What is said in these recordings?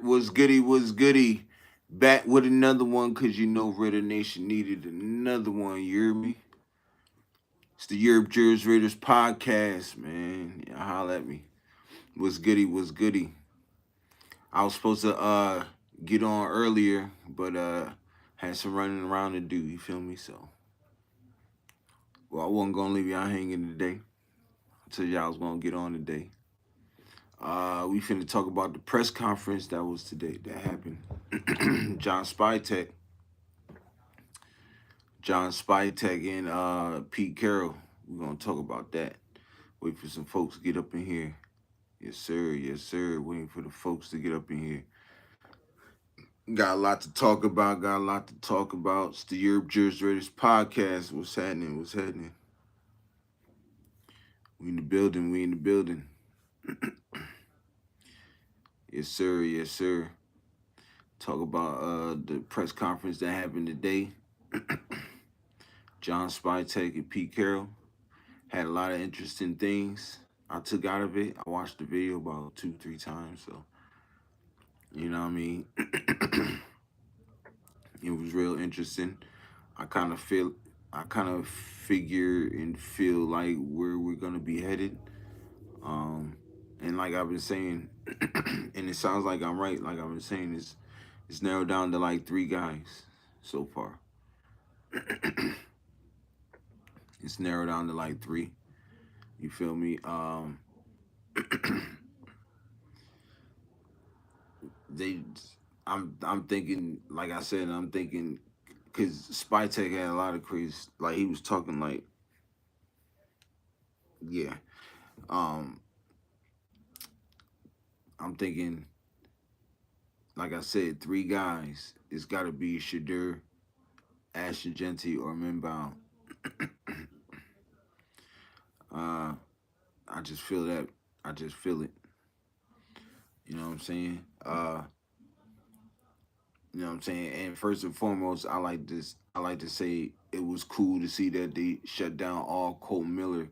Was goody, was goody. Back with another one because you know Raider Nation needed another one. You hear me? It's the TheYurpJerz Raiders Podcast, man. Yeah, holla at me. Was goody, was goody. I was supposed to get on earlier, but had some running around to do. You feel me? So, well, I wasn't gonna leave y'all hanging today. I told y'all I was gonna get on today. We finna talk about the press conference that was today. That happened. John Spytech, John Spytech, and Pete Carroll. We're gonna talk about that. Wait for some folks to get up in here. Yes, sir. Yes, sir. Waiting for the folks to get up in here. Got a lot to talk about. Got a lot to talk about. It's the TheYurpJerz Raiders Podcast. What's happening? What's happening? We in the building. We in the building. Yes, sir. Yes, sir. Talk about the press conference that happened today. John Spytech and Pete Carroll had a lot of interesting things I took out of it. I watched the video about 2, 3 times, so you know what I mean. It was real interesting. I kind of figure and feel like where we're gonna be headed. And like I've been saying, and it sounds like I'm right. Like I've been saying, it's narrowed down to like 3 guys so far. It's narrowed down to like 3. You feel me? They, I'm thinking, like I said, I'm thinking, because Spytech had a lot of crazy, like he was talking like, yeah. Um, I'm thinking, like I said, 3 guys. It's got to be Shadur, Ashton Genty, or Minbound. uh, I just feel that. I just feel it. You know what I'm saying? You know what I'm saying? And first and foremost, I like this. I like to say it was cool to see that they shut down all Colt Miller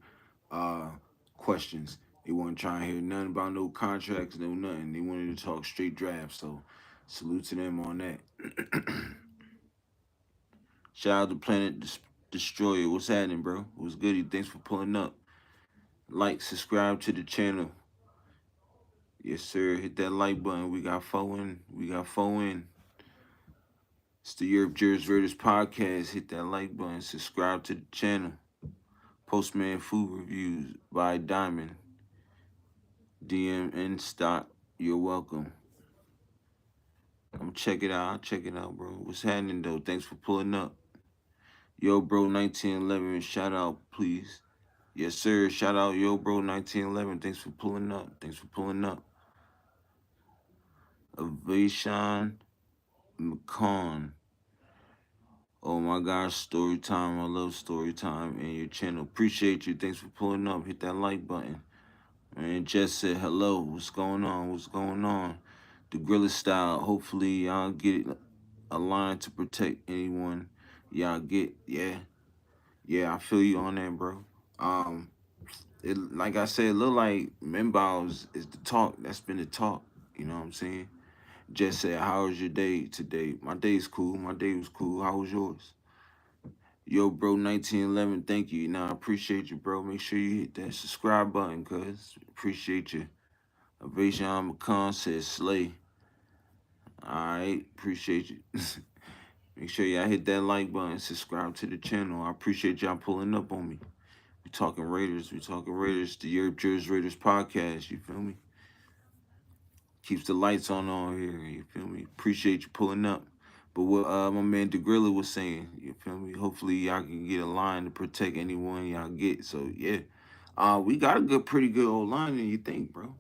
uh, questions. They weren't trying to hear nothing about no contracts, no nothing. They wanted to talk straight draft. So salute to them on that. Shout out to Planet Destroyer. What's happening, bro? What's goody? Thanks for pulling up. Like, subscribe to the channel. Yes, sir. Hit that like button. We got 4 in. We got 4 in. It's the TheYurpJerz Raiders Podcast. Hit that like button. Subscribe to the channel. Postman Food Reviews by Diamond. DM in stock. You're welcome. I'm check it out. I'll check it out, bro. What's happening, though? Thanks for pulling up. Yo, bro, 1911. Shout out, please. Yes, sir. Shout out, yo, bro, 1911. Thanks for pulling up. Thanks for pulling up. Avation McCon. Oh my gosh, story time. I love story time and your channel. Appreciate you. Thanks for pulling up. Hit that like button. And Jess said hello. What's going on? What's going on? The Gorilla Style. Hopefully y'all get a line to protect anyone. Y'all get, yeah. Yeah, I feel you on that, bro. It, like I said, it look like Minbow is the talk. That's been the talk. You know what I'm saying? Just said, how was your day today? My day's cool. My day was cool. How was yours? Yo, bro, 1911, thank you. Nah, I appreciate you, bro. Make sure you hit that subscribe button, cuz. Appreciate you. Ovation McCon says slay. Alright, appreciate you. Make sure y'all hit that like button, subscribe to the channel. I appreciate y'all pulling up on me. We talking Raiders. We talking Raiders. The TheYurpJerz Raiders Podcast. You feel me? Keeps the lights on here. You feel me? Appreciate you pulling up. But what my man DeGrilla was saying, you feel me? Hopefully y'all can get a line to protect anyone y'all get. So yeah, we got a pretty good old line than you think, bro.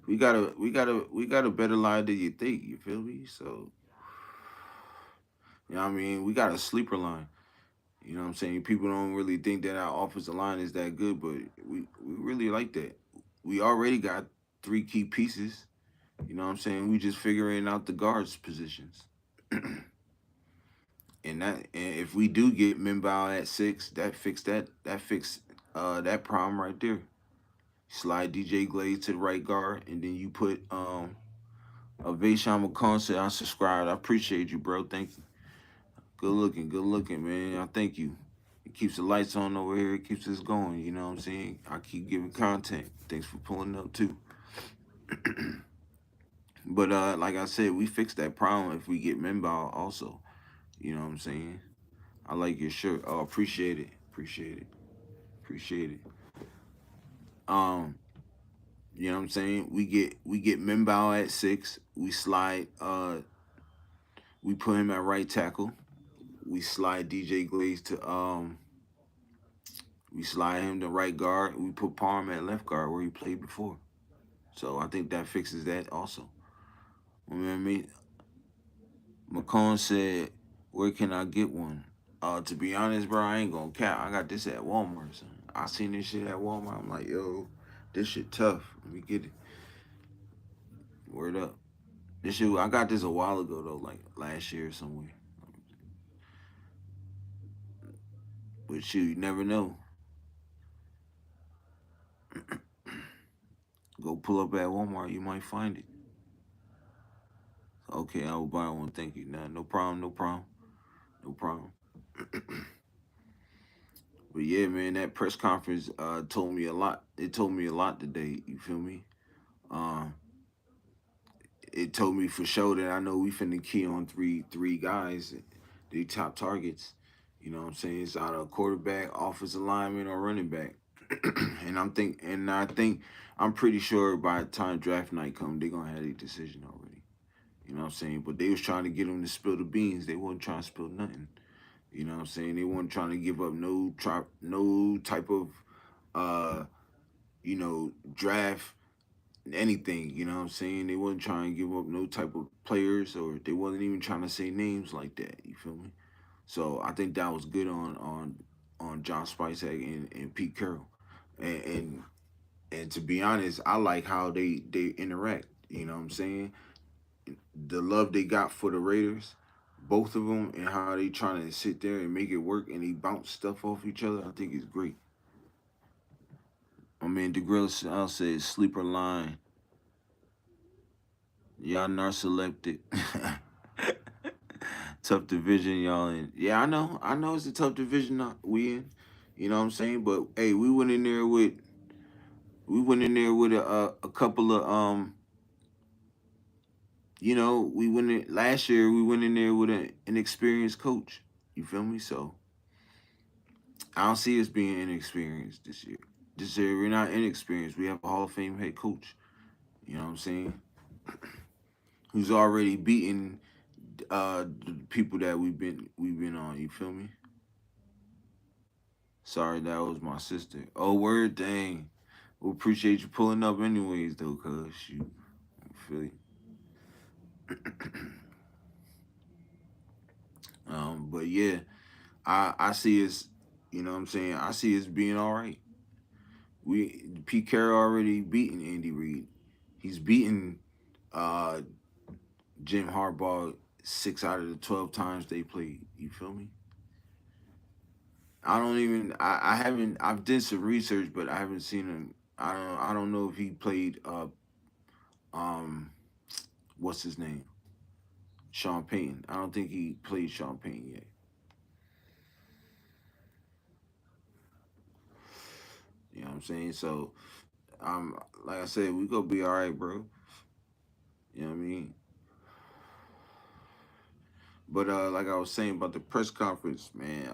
We got a better line than you think. You feel me? So, you know what I mean? We got a sleeper line. You know what I'm saying? People don't really think that our offensive line is that good, but we really like that. We already got 3 key pieces. You know what I'm saying? We just figuring out the guards positions. And if we do get Minbow at 6, that fix that problem right there. slide DJ Glaze to the right guard, and then you put a Vayshawn McCone said I subscribed. I appreciate you, bro. Thank you. Good looking, man. I thank you. It keeps the lights on over here. It keeps us going. You know what I'm saying? I keep giving content. Thanks for pulling up too. But like I said, we fixed that problem if we get Minbao also. You know what I'm saying? I like your shirt. Oh, appreciate it. Appreciate it. Appreciate it. Um, you know what I'm saying? We get Minbao at 6. We slide we put him at right tackle. We slide DJ Glaze to we slide him to right guard. We put Palm at left guard where he played before. So I think that fixes that also. You know what I mean? McCone said, "Where can I get one?" To be honest, bro, I ain't gonna cap. I got this at Walmart. Son. I seen this shit at Walmart. I'm like, yo, this shit tough. Let me get it. Word up. This shit, I got this a while ago though, like last year or somewhere. But shoot, you never know. Go pull up at Walmart, you might find it. Okay, I will buy one. Thank you. Nah, no problem, no problem, no problem. But yeah, man, that press conference told me a lot. It told me a lot today. You feel me? Um, it told me for sure that I know we finna key on three guys, the top targets. You know what I'm saying? It's out of quarterback, offensive lineman, or running back. and I think I'm pretty sure by the time draft night come, they're gonna have a decision already. You know what I'm saying? But they was trying to get them to spill the beans. They wasn't trying to spill nothing. You know what I'm saying? They weren't trying to give up no type of draft anything, you know what I'm saying? They wasn't trying to give up no type of players, or they wasn't even trying to say names like that, you feel me? So I think that was good on John Spytech and Pete Carroll. And to be honest, I like how they interact, you know what I'm saying? The love they got for the Raiders, both of them, and how they trying to sit there and make it work and they bounce stuff off each other, I think is great. I mean, the grill I'll say sleeper line. Y'all narcoleptic. Tough division, y'all in. Yeah, I know. I know it's a tough division we in. You know what I'm saying? But hey, we went in there with a couple of we went in last year. We went in there with an experienced coach. You feel me? So I don't see us being inexperienced this year. This year we're not inexperienced. We have a Hall of Fame head coach. You know what I'm saying? Who's already beaten the people that we've been on. You feel me? Sorry, that was my sister. Oh, word, dang. We appreciate you pulling up anyways, though, cuz you feel you. But yeah, I see us. You know what I'm saying? I see us being all right. Pete Carroll already beaten Andy Reid. He's beaten uh Jim Harbaugh 6 out of the 12 times they played. You feel me? I don't even. I haven't. I've did some research, but I haven't seen him. I don't know if he played. Um. What's his name? Sean Payton. I don't think he played Sean Payton yet. You know what I'm saying? So, like I said, we gonna be all right, bro. You know what I mean? But like I was saying about the press conference, man.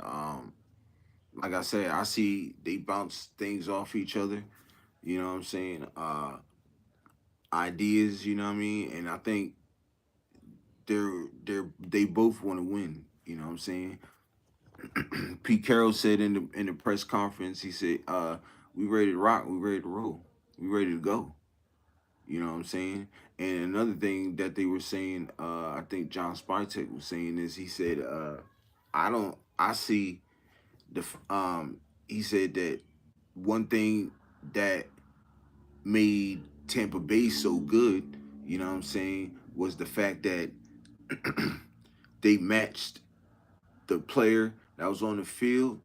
Like I said, I see they bounce things off each other. You know what I'm saying? Ideas. You know what I mean? And I think they both want to win. You know what I'm saying? Pete Carroll said in the press conference, he said, "We ready to rock. We ready to roll. We ready to go." You know what I'm saying? And another thing that they were saying, I think John Spytek was saying is he said, "I don't. I see the. He said that one thing that made Tampa Bay so good, you know what I'm saying, was the fact that they matched the player that was on the field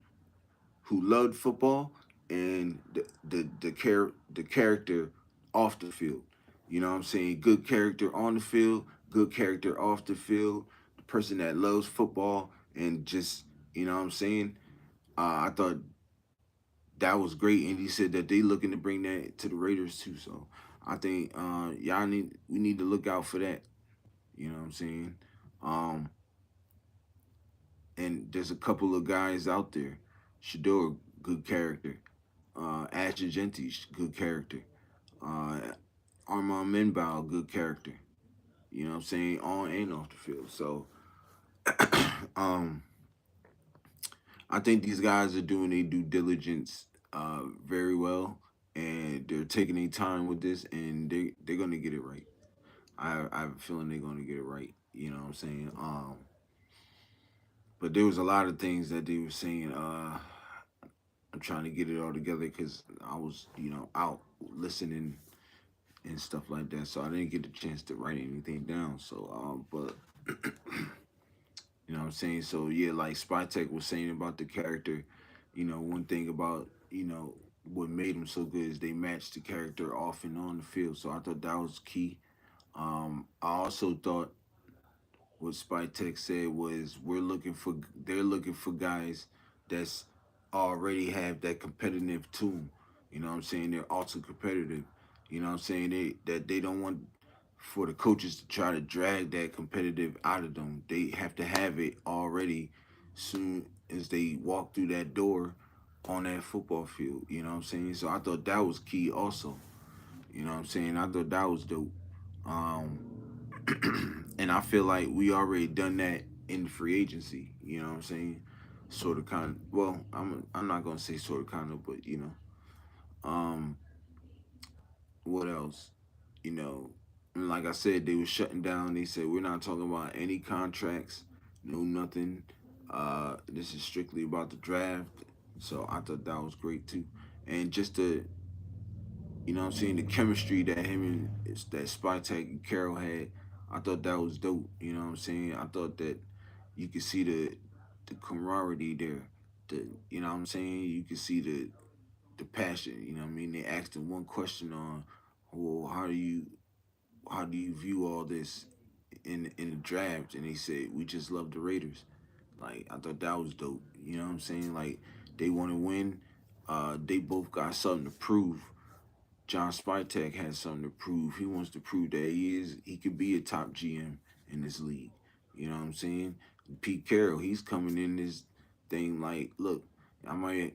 who loved football and the character off the field. You know what I'm saying? Good character on the field, good character off the field. The person that loves football and just, you know what I'm saying? I thought that was great, and he said that they looking to bring that to the Raiders too. So I think we need to look out for that. You know what I'm saying? Um, and there's a couple of guys out there. Shador, good character. Ashton Genty, good character. Uh, Armand Minbow, good character. You know what I'm saying? On and off the field. So um, I think these guys are doing their due diligence very well, and they're taking their time with this, and they're gonna get it right. I have a feeling they're gonna get it right. You know what I'm saying? But there was a lot of things that they were saying. I'm trying to get it all together because I was, out listening and stuff like that, so I didn't get the chance to write anything down. So, but you know what I'm saying? So yeah, like Spytech was saying about the character, one thing about, what made them so good is they matched the character off and on the field. So I thought that was key. I also thought what Spytech said was they're looking for guys that's already have that competitive tune. You know what I'm saying? They're also competitive. You know what I'm saying? They don't want for the coaches to try to drag that competitive out of them. They have to have it already soon as they walk through that door on that football field. You know what I'm saying? So I thought that was key also. You know what I'm saying? I thought that was dope. Um, and I feel like we already done that in free agency. You know what I'm saying? Sort of, kind of. Well, I'm not gonna say sort of, kind of, but um, what else? You know, and like I said, they were shutting down. They said we're not talking about any contracts, no nothing. This is strictly about the draft. So I thought that was great too, and just the what I'm saying, the chemistry that him and that Spytech and Carroll had, I thought that was dope. You know what I'm saying? I thought that you could see the camaraderie there. You know what I'm saying? You could see the passion. You know what I mean? They asked him one question on, well, how do you view all this in the draft? And he said, we just love the Raiders. Like I thought that was dope. You know what I'm saying? Like they want to win. They both got something to prove. John Spytek has something to prove. He wants to prove that he could be a top GM in this league. You know what I'm saying? Pete Carroll, he's coming in this thing like, look,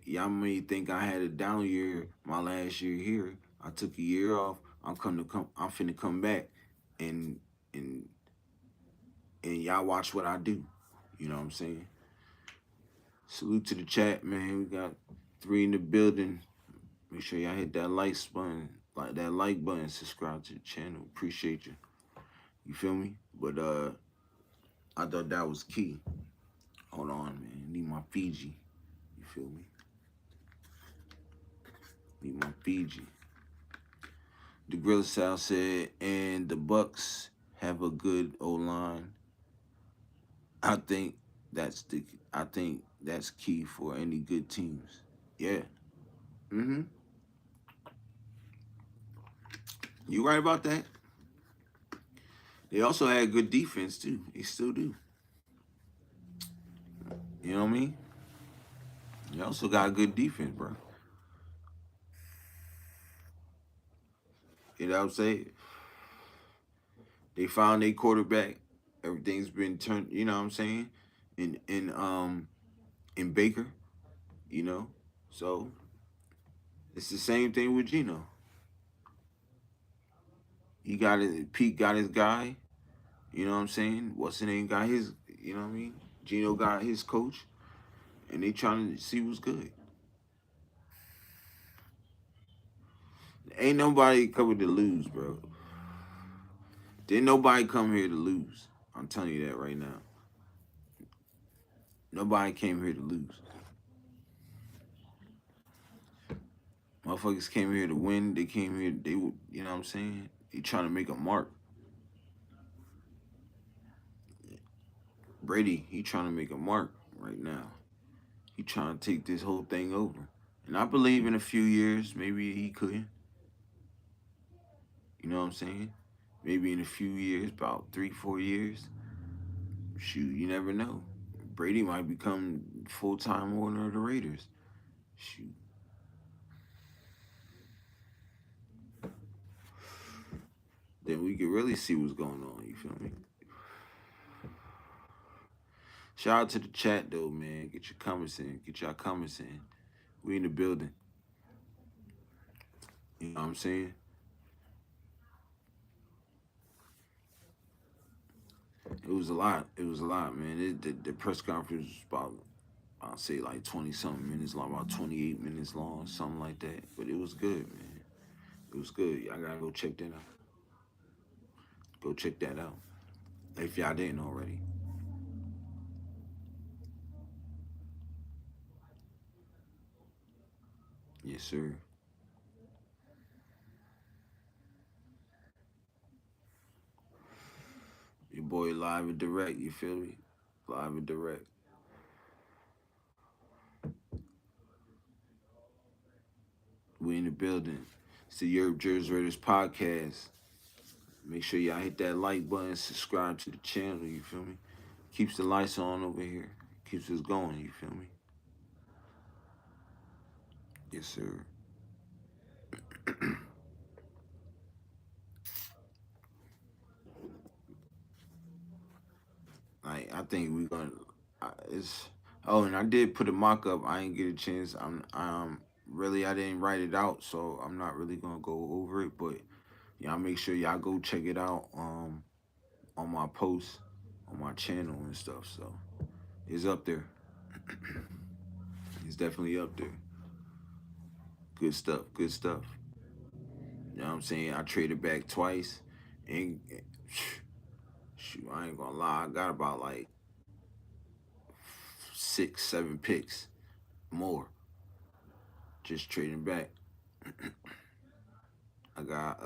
y'all may think I had a down year my last year here. I took a year off. I'm finna come back and and and y'all watch what I do. You know what I'm saying? Salute to the chat, man. We got 3 in the building. Make sure y'all hit that like button, subscribe to the channel. Appreciate you. You feel me? But I thought that was key. Hold on, man. Need my Fiji. You feel me? Need my Fiji. The Grill Sal said, and the Bucks have a good O line. I think that's the I think that's key for any good teams. Yeah. Mm-hmm. You right about that. They also had good defense too. They still do. You know what I mean? They also got good defense, bro. You know what I'm saying? They found a quarterback. Everything's been turned. You know what I'm saying? In Baker. You know, so it's the same thing with Gino. He got it. Pete got his guy. You know what I'm saying? What's the name? Got his. You know what I mean? Gino got his coach, and they trying to see what's good. Ain't nobody coming to lose, bro. Didn't nobody come here to lose. I'm telling you that right now. Nobody came here to lose. Motherfuckers came here to win. They came here. They would. You know what I'm saying? They trying to make a mark. Brady, he trying to make a mark right now. He trying to take this whole thing over. And I believe in a few years, maybe he could. You know what I'm saying? Maybe in a few years, about 3, 4 years. Shoot, you never know. Brady might become full-time owner of the Raiders. Shoot. Then we could really see what's going on. You feel me? Shout out to the chat though, man. Get your comments in. Get y'all comments in. We in the building. You know what I'm saying? It was a lot. It was a lot, man. The press conference was about, I'll say like 20 something minutes long, about 28 minutes long, something like that. But it was good, man. It was good. Y'all gotta go check that out. Go check that out. If y'all didn't already. Yes, sir. Your boy live and direct, you feel me? Live and direct. We in the building. It's the TheYurpJerz Raiders Podcast. Make sure y'all hit that like button, subscribe to the channel, you feel me? Keeps the lights on over here. Keeps us going, you feel me? Yes, sir. I think we gonna. It's. Oh, and I did put a mock up. I didn't get a chance. Really I didn't write it out, so I'm not really gonna go over it. But y'all make sure y'all go check it out. On my post, on my channel and stuff. So it's up there. It's definitely up there. Good stuff. Good stuff. You know what I'm saying? I traded back twice, and shoot, I ain't gonna lie. I got about like 6, 7 picks more just trading back. I got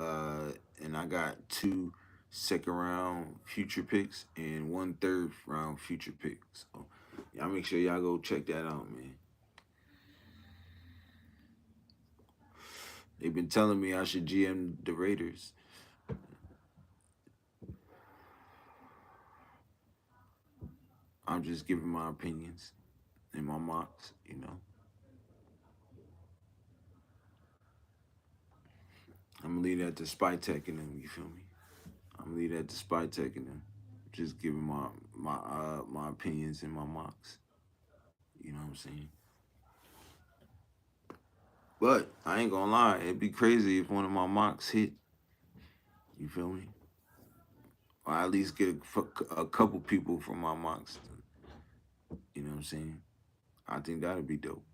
2 second round future picks and 1 third round future pick. So y'all make sure y'all go check that out, man. They've been telling me I should GM the Raiders. I'm just giving my opinions and my mocks, you know. I'm gonna leave that to Spytech and them, you feel me? I'm gonna leave that to Spytech and them. Just giving my opinions and my mocks. You know what I'm saying? But I ain't gonna lie, it'd be crazy if one of my mocks hit. You feel me? Or at least get a couple people from my mocks. You know what I'm saying? I think that'd be dope.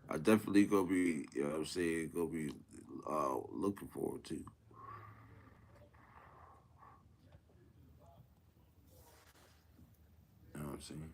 I definitely gonna be, you know what I'm saying, gonna be looking forward to. You know what I'm saying?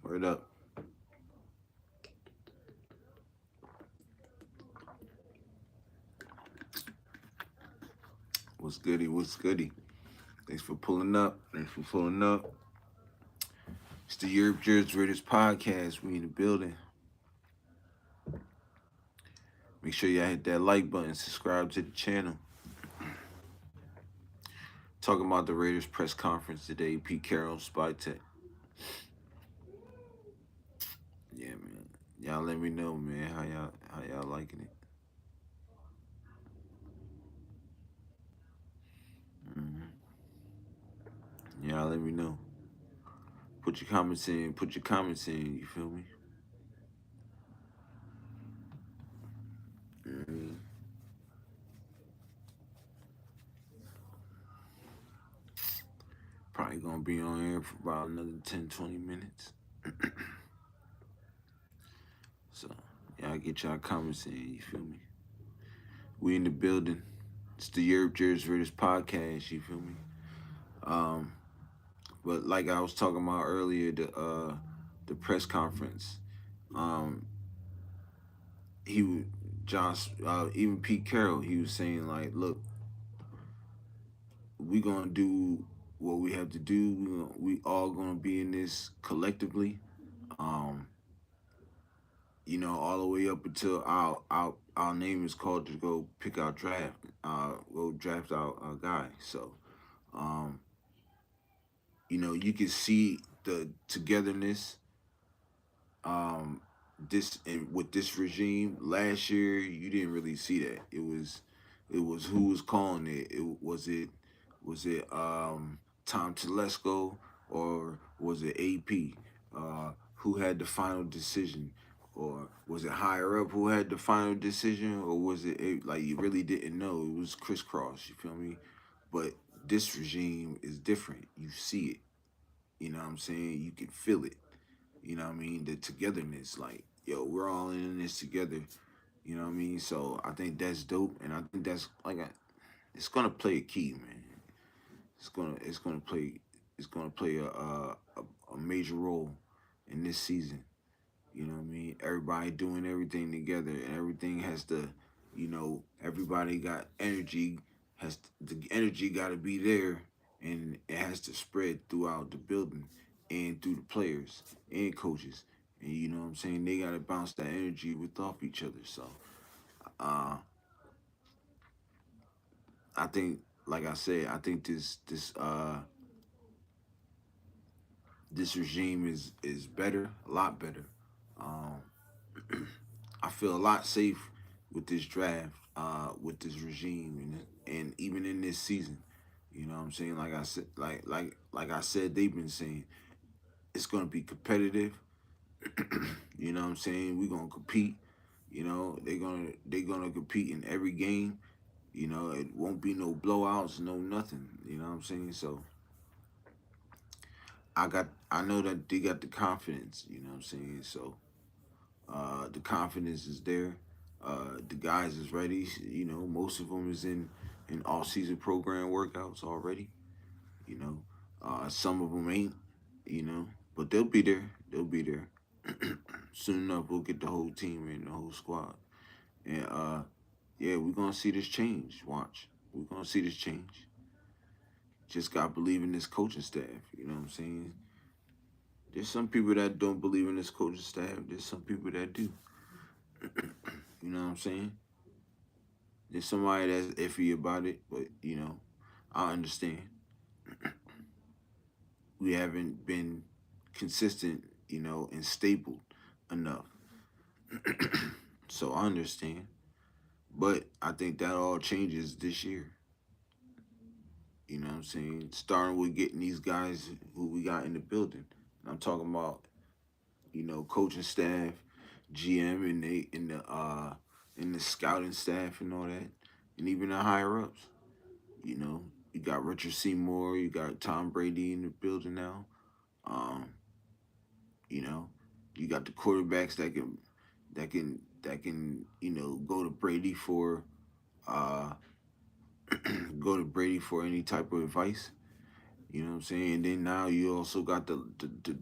Word up. What's goody? What's goody? Thanks for pulling up. Thanks for pulling up. It's the TheYurpJerz Raiders Podcast. We in the building. Make sure y'all hit that like button, subscribe to the channel. Talking about the Raiders press conference today, Pete Carroll, Spytech. Yeah, man. Y'all let me know, man, how y'all liking it. Mm-hmm. Y'all let me know. Put your comments in. Put your comments in. You feel me? Mm-hmm. Probably gonna be on here for about another 10, 20 minutes. So y'all get y'all comments in. You feel me? We in the building. It's the TheYurpJerz Raiders Podcast. You feel me? Um, but like I was talking about earlier, the press conference. Um, he would Josh, even Pete Carroll. He was saying like, look, we gonna do what we have to do. We all gonna be in this collectively. Um, all the way up until our name is called to go pick our draft, go draft our guy. So, um, you can see the togetherness. This and with this regime last year, you didn't really see that. It was who was calling it. It was it Tom Telesco or was it AP? Who had the final decision? Or was it higher up who had the final decision? Or was it like you really didn't know? It was crisscross, you feel me? But this regime is different. You see it. You know what I'm saying? You can feel it. You know what I mean? The togetherness, like, yo, we're all in this together. You know what I mean? So I think that's dope, and I think that's it's gonna play a key, man. It's gonna play a major role in this season. You know what I mean? Everybody doing everything together, and everything has to, everybody got energy. Has the energy got to be there, and it has to spread throughout the building and through the players and coaches. And you know what I'm saying? They got to bounce that energy with off each other. So, uh, I think, like I said, I think this regime is better, a lot better. Um, I feel a lot safe with this draft, with this regime, and even in this season. You know what I'm saying? Like I said, like I said, they've been saying it's gonna be competitive. You know what I'm saying? We're gonna compete. They're gonna compete in every game. It won't be no blowouts, no nothing. You know what I'm saying? So I know that they got the confidence. You know what I'm saying? So the confidence is there. The guys is ready. Most of them is in all season program workouts already. You know, some of them ain't. You know, but they'll be there. They'll be there. Soon enough, we'll get the whole team and the whole squad. And yeah, we're gonna see this change. Watch, we're gonna see this change. Just got to believe in this coaching staff. You know what I'm saying? There's some people that don't believe in this coaching staff. There's some people that do. You know what I'm saying? There's somebody that's iffy about it, but I understand. We haven't been consistent, and stable enough. So I understand. But I think that all changes this year. You know what I'm saying? Starting with getting these guys who we got in the building. I'm talking about, coaching staff, GM and they in the scouting staff and all that. And even the higher ups. You know, you got Richard Seymour, you got Tom Brady in the building now. Um, you know, you got the quarterbacks that can go to Brady for uh go to Brady for any type of advice. You know what I'm saying? And then now you also got the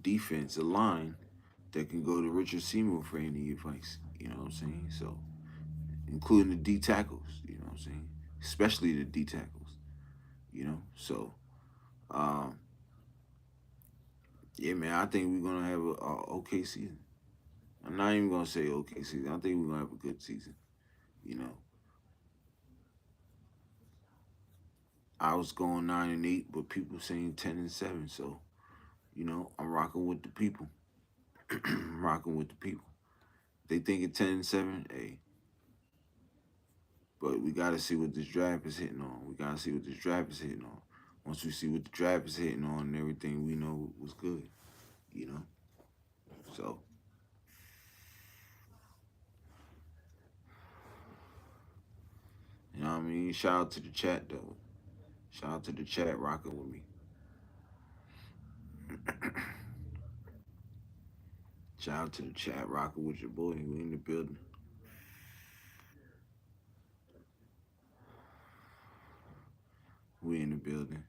defense, the line that can go to Richard Seymour for any advice. You know what I'm saying? So including the D tackles, you know what I'm saying? Especially the D tackles, So um yeah, man, I think we're gonna have a okay season. I'm not even gonna say okay season. I think we're gonna have a good season. You know, I was going 9-8, but people saying 10-7. So I'm rocking with the people. I'm rocking with the people. They thinking 10-7. Hey, but we gotta see what this draft is hitting on. We gotta see what this draft is hitting on. Once we see what the draft is hitting on and everything, we know what's good. You know, so you know what I mean. Shout out to the chat though. Shout out to the chat rocking with me. Shout out to the chat rocking with your boy. We in the building. We in the building.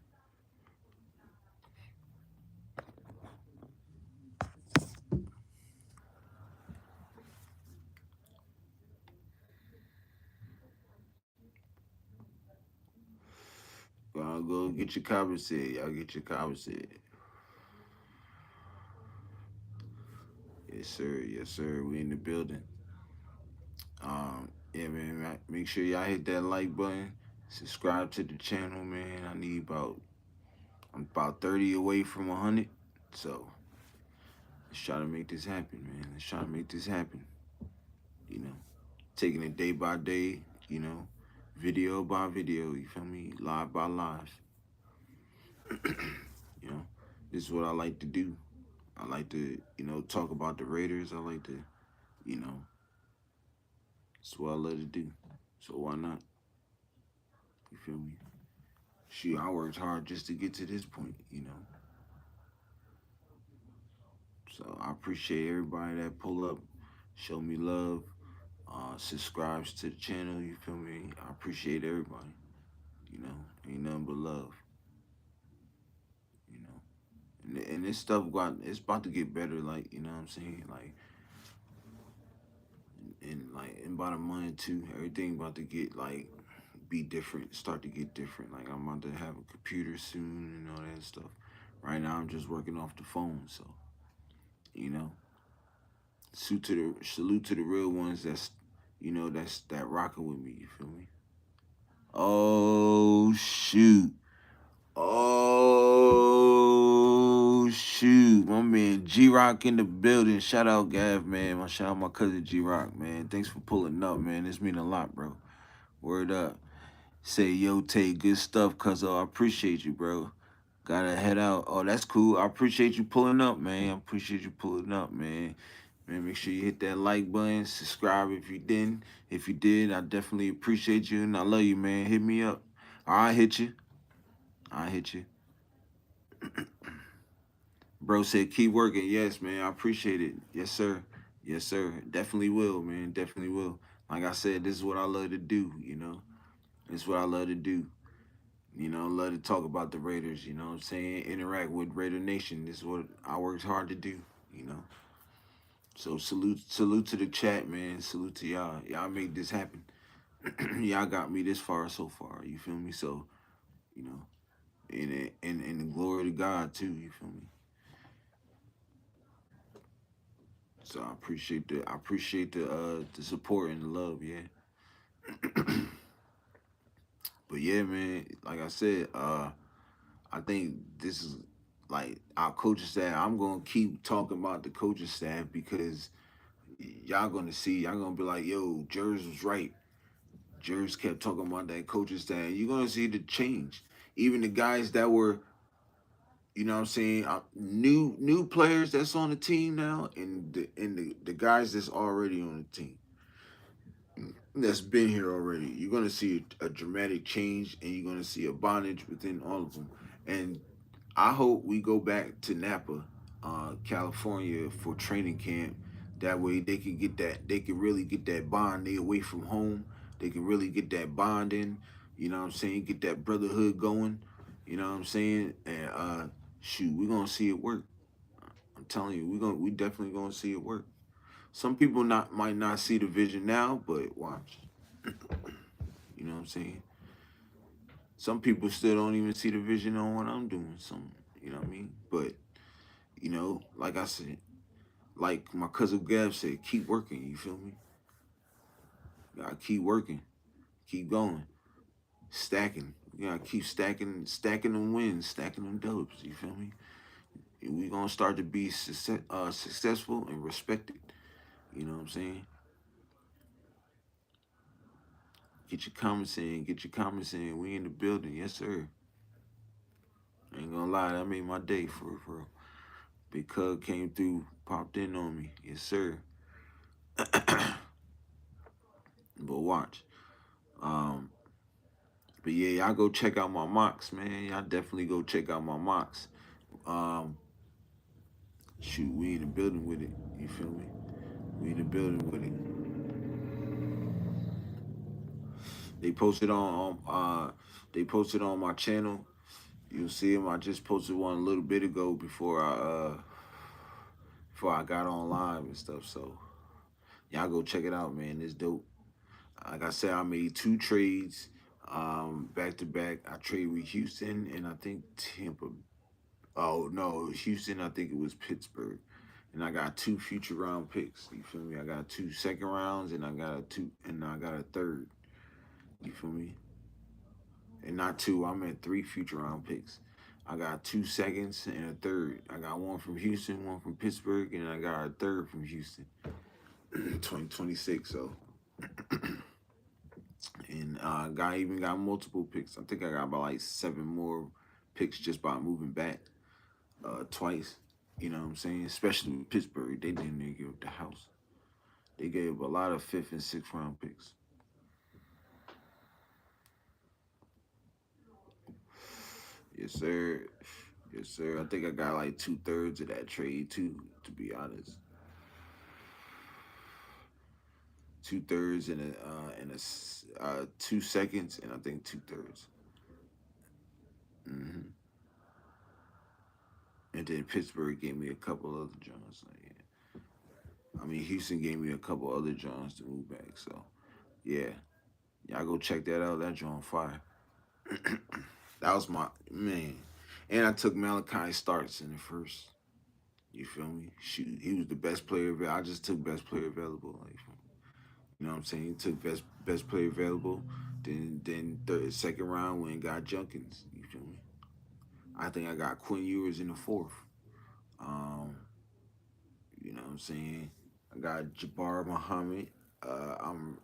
Y'all go get your comments in. Y'all get your comments in. Yes, sir. Yes, sir. We in the building. Yeah, man. Make sure y'all hit that like button. Subscribe to the channel, man. I'm about 30 away from 100. So let's try to make this happen, man. Let's try to make this happen. You know, taking it day by day. You know, video by video. You feel me? Live by live. You know, this is what I like to do. I like to, talk about the Raiders. I like to, you know, it's what I love to do. So why not? You feel me? Shoot, I worked hard just to get to this point. So I appreciate everybody that pull up, show me love, subscribes to the channel. You feel me? I appreciate everybody. Ain't nothing but love. You know, and this stuff it's about to get better. Like you know what I'm saying? In about a month or two, everything about to get like be different, start to get different. Like I'm about to have a computer soon and all that stuff. Right now I'm just working off the phone, so you know. Salute to the real ones that rocking with me, you feel me? Oh shoot. Oh shoot. My man G Rock in the building. Shout out Gav, man. Shout out my cousin G Rock, man. Thanks for pulling up, man. This mean a lot, bro. Word up. Say, yo, Tay, good stuff, cuz I appreciate you, bro. Gotta head out. Oh, that's cool. I appreciate you pulling up, man. I appreciate you pulling up, man. Man, make sure you hit that like button, subscribe if you didn't. If you did, I definitely appreciate you and I love you, man. Hit me up. I hit you. I hit you. Bro said keep working. Yes, man. I appreciate it. Yes, sir. Yes, sir. Definitely will, man. Definitely will. Like I said, this is what I love to do. This is what I love to do. Love to talk about the Raiders, you know what I'm saying? Interact with Raider Nation. This is what I worked hard to do, you know. So salute to the chat, man. Salute to y'all. Y'all made this happen. Y'all got me this far so far, you feel me? So, you know, and the glory to God too, you feel me? So I appreciate the support and the love, yeah. But yeah, man, like I said, I think this is like our coaching staff. I'm gonna keep talking about the coaching staff because y'all gonna see, y'all gonna be like, yo, Jerz was right. Jerz kept talking about that coaching staff. You're gonna see the change. Even the guys that were, what I'm saying, new players that's on the team now, and the guys that's already on the team that's been here already. You're gonna see a dramatic change, and you're gonna see a bondage within all of them. And I hope we go back to Napa, California for training camp. That way they can get that. They can really get that bond. They away from home. They can really get that bond in. You know what I'm saying? Get that brotherhood going. You know what I'm saying? And shoot, we're gonna see it work. I'm telling you, we definitely gonna see it work. Some people not might not see the vision now, but watch. You know what I'm saying? Some people still don't even see the vision on what I'm doing. You know what I mean? But like I said, like my cousin Gab said, keep working. You feel me? You gotta keep working, keep going, stacking. You gotta keep stacking them wins, stacking them dubs. You feel me? And we gonna start to be successful and respected. You know what I'm saying? Get your comments in. Get your comments in. We in the building, yes sir. Ain't gonna lie, that made my day for real, for real. Big Cub came through, popped in on me, yes sir. But watch. Um, but yeah, y'all go check out my mocks, man. Y'all definitely go check out my mocks. Um, shoot, we in the building with it. You feel me? We in the building with it. They posted they posted on my channel. You'll see them. I just posted one a little bit ago before I got on live and stuff. So y'all go check it out, man. It's dope. Like I said, I made two trades back to back. I traded with Houston and I think Tampa. Oh no, it was Houston. I think it was Pittsburgh. And I got two future round picks. You feel me? I got two second rounds and I got a third. You feel me? And not two. I meant three future round picks. I got two seconds and a third. I got one from Houston, one from Pittsburgh, and I got a third from Houston. 2026. So, and guy even got multiple picks. I think I got about like seven more picks just by moving back twice. You know what I'm saying? Especially with Pittsburgh, they didn't give up the house. They gave a lot of fifth and sixth round picks. Yes, sir. Yes, sir. I think I got like 2/3 of that trade too. To be honest, 2/3 and 2 seconds, and I think 2/3. hmm And then Pittsburgh gave me a couple other Johns. Like, yeah. I mean, Houston gave me a couple other Johns to move back. So yeah, y'all go check that out. That John fire. That was my man. And I took Malachi Starks in the first. You feel me? Shoot, he was the best player available. I just took best player available. Like, you know what I'm saying? He took best player available. Then second round went and got Junkins. You feel me? I think I got Quinn Ewers in the fourth. Um, you know what I'm saying? I got Jabbar Muhammad. I'm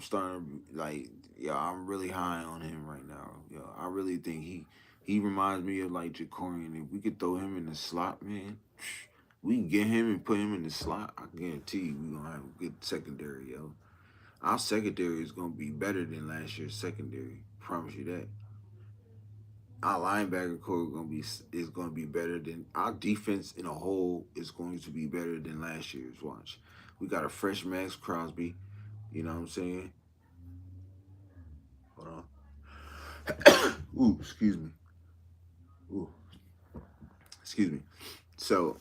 starting to like I'm really high on him right now. I really think he reminds me of like Jacorian. If we could throw him in the slot, man, we can get him and put him in the slot. I guarantee you we gonna have a good secondary, yo. Our secondary is gonna be better than last year's secondary. Promise you that. Our linebacker core is gonna be better than our defense in a whole is going to be better than last year's. Watch, we got a fresh Max Crosby. You know what I'm saying? Hold on. Ooh, excuse me. Ooh, excuse me. So,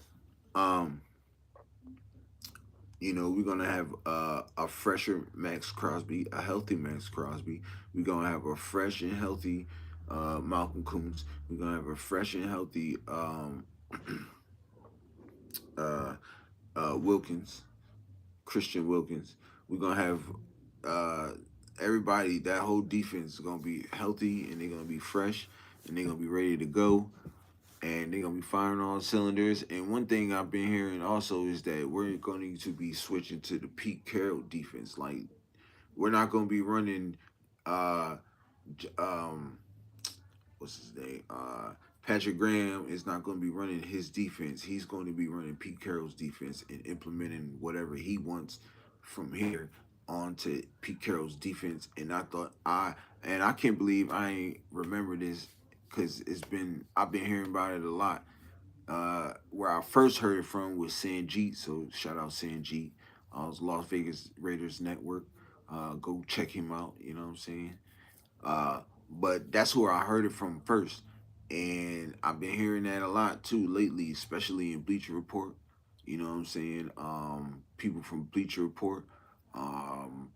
um, we're gonna have a fresher Max Crosby, a healthy Max Crosby. We're gonna have a fresh and healthy Malcolm Coons. We're gonna have a fresh and healthy uh, Wilkins, Christian Wilkins. We're gonna have uh, everybody. That whole defense is gonna be healthy and they're gonna be fresh and they're gonna be ready to go and they're gonna be firing all cylinders. And one thing I've been hearing also is that we're going to be switching to the Pete Carroll defense. Like we're not gonna be running uh, um, what's his name? Patrick Graham is not going to be running his defense. He's going to be running Pete Carroll's defense and implementing whatever he wants from here onto Pete Carroll's defense. And I can't believe I ain't remember this because I've been hearing about it a lot. Where I first heard it from was Sanjeet, so shout out Sanjeet. It's Las Vegas Raiders Network. Go check him out. You know what I'm saying? Uh, but that's where I heard it from first. And I've been hearing that a lot too lately, especially in Bleacher Report. You know what I'm saying? People from Bleacher Report. Um,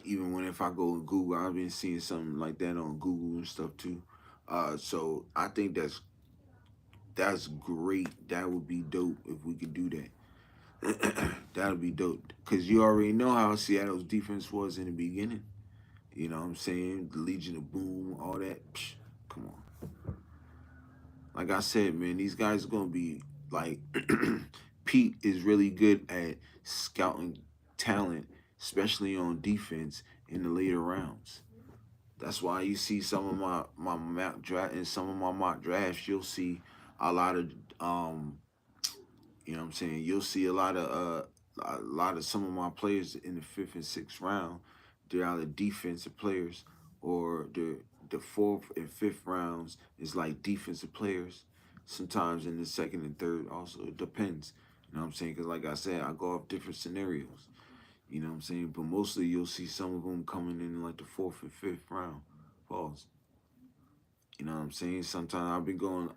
Even when if I go to Google, I've been seeing something like that on Google and stuff too. So I think that's great. That would be dope if we could do that. That'll be dope. Cause you already know how Seattle's defense was in the beginning. You know what I'm saying? The Legion of Boom, all that. Psh, come on. Like I said, man, these guys are gonna be like Pete is really good at scouting talent, especially on defense in the later rounds. That's why you see some of my mock draft in some of my mock drafts, you'll see a lot of you know what I'm saying? You'll see a lot of some of my players in the fifth and sixth round. They're either defensive players or the fourth and fifth rounds is like defensive players. Sometimes in the second and third also it depends. You know what I'm saying? Because like I said, I go off different scenarios. You know what I'm saying? But mostly you'll see some of them coming in like the fourth and fifth round. Pause. You know what I'm saying? Sometimes I've been going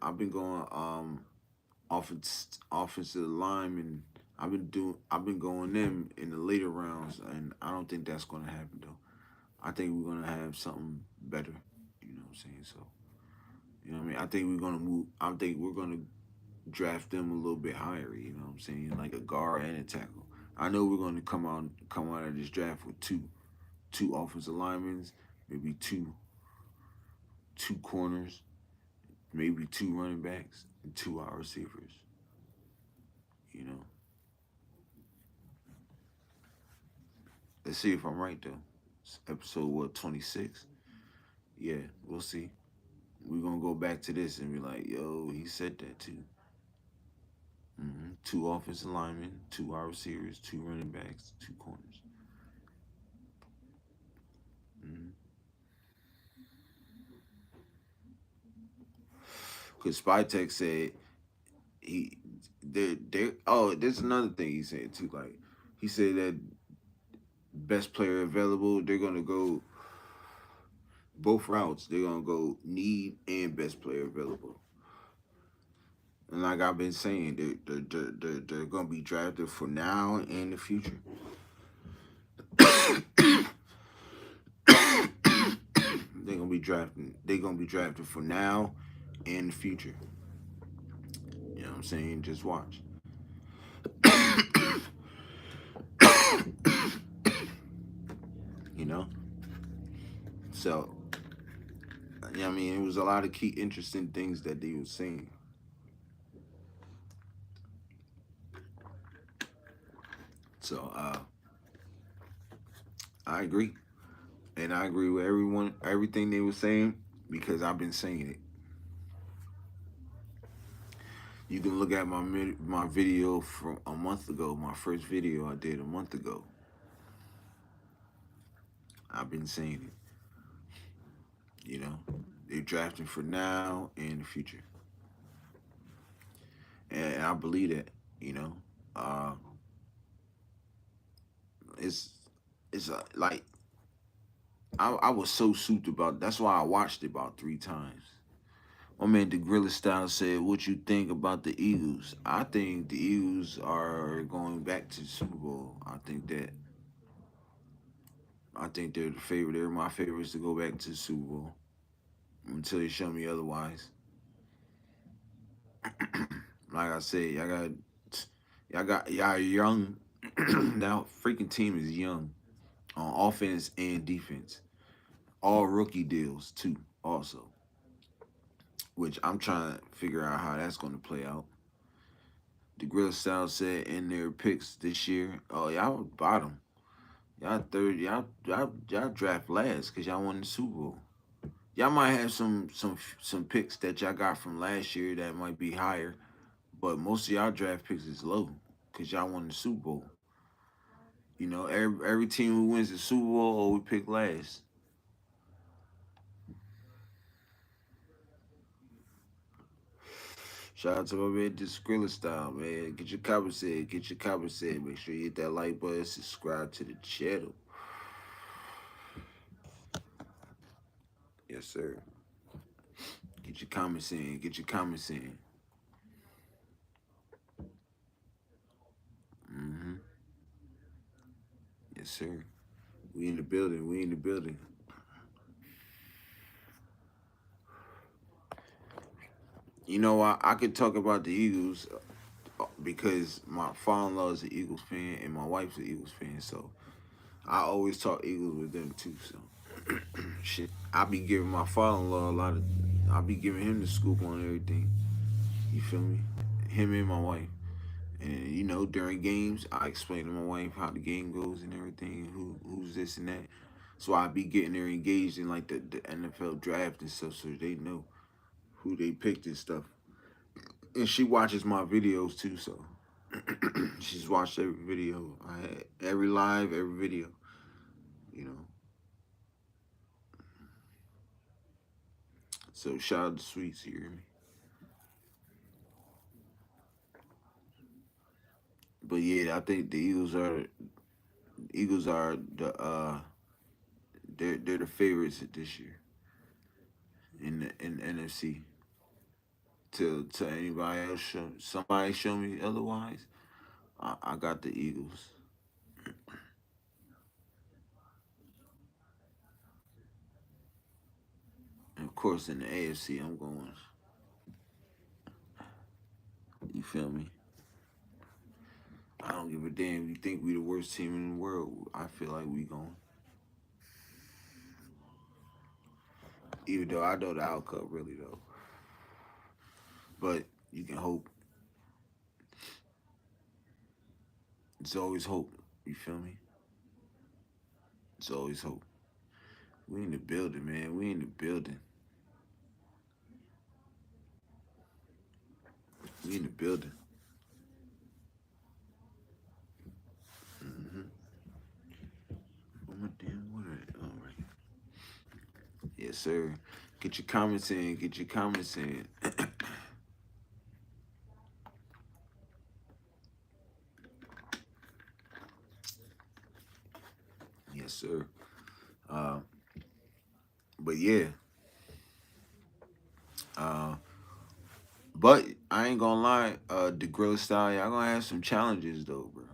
offensive linemen. I've been going them in the later rounds, and I don't think that's gonna happen though. I think we're gonna have something better. You know what I'm saying? So you know what I mean? I think we're gonna move. I think we're gonna draft them a little bit higher. You know what I'm saying? Like a guard and a tackle. I know we're gonna come out of this draft with two offensive linemen, maybe two corners, maybe two running backs, and two wide receivers. You know, let's see if I'm right though. It's episode what 26? Yeah, we'll see. We're gonna go back to this and be like, yo, he said that too. Two offensive linemen, two wide receivers, two running backs, two corners. Mm-hmm. Because Spytech said he they oh, there's another thing he said too. Like he said that best player available, they're gonna go both routes. They're gonna go need and best player available. And like I've been saying, they're gonna be drafted for now and the future. They're gonna be drafted for now and the future. You know what I'm saying? Just watch. You know? So yeah, I mean it was a lot of key interesting things that they were saying. So I agree. And I agree with everything they were saying because I've been saying it. You can look at my video from a month ago, my first video I did a month ago. I've been saying it. You know, they're drafting for now and the future, and I believe that. You know, uh, it's like I was so souped about. That's why I watched it about 3 times. My man, the Gorilla Style said, "What you think about the Eagles?" I think the Eagles are going back to the Super Bowl. I think they're the favorite. They're my favorites to go back to the Super Bowl until you show me otherwise. Like I said, y'all young. That freaking team is young on offense and defense. All rookie deals too, also. Which I'm trying to figure out how that's going to play out. The Grill Style said in their picks this year, oh y'all bottom, y'all third, y'all draft last because y'all won the Super Bowl. Y'all might have some picks that y'all got from last year that might be higher, but most of y'all draft picks is low because y'all won the Super Bowl. You know, every team who wins the Super Bowl, oh, we pick last. Shout out to my man, this Skrilla Style, man. Get your comments in. Get your comments in. Make sure you hit that like button. Subscribe to the channel. Yes, sir. Get your comments in. Get your comments in. Mm-hmm. Yes, sir. We in the building. We in the building. You know, I could talk about the Eagles because my father-in-law is an Eagles fan and my wife's an Eagles fan. So I always talk Eagles with them too. So shit, I be giving my father-in-law a lot of. I be giving him the scoop on everything. You feel me? Him and my wife. And you know, during games, I explain to my wife how the game goes and everything, who's this and that. So I be getting her engaged in like the NFL draft and stuff, so they know who they picked and stuff. And she watches my videos too, so she's watched every video I had, every live, every video. You know, so shout out to Sweets, you hear me? But yeah, I think the Eagles are Eagles are they're the favorites this year in the NFC. Till anybody else somebody show me otherwise, I got the Eagles. And of course, in the AFC, I'm going. You feel me? I don't give a damn. You think we the worst team in the world? I feel like we going. Even though I know the outcome, really though. But you can hope. It's always hope. You feel me? It's always hope. We in the building, man. We in the building. We in the building. Mm-hmm. Oh my damn word. All right. Yes, sir. Get your comments in. Get your comments in. Yes, sir. Uh, but yeah. Uh, but I ain't gonna lie. The Gorilla Style, y'all gonna have some challenges though, bro.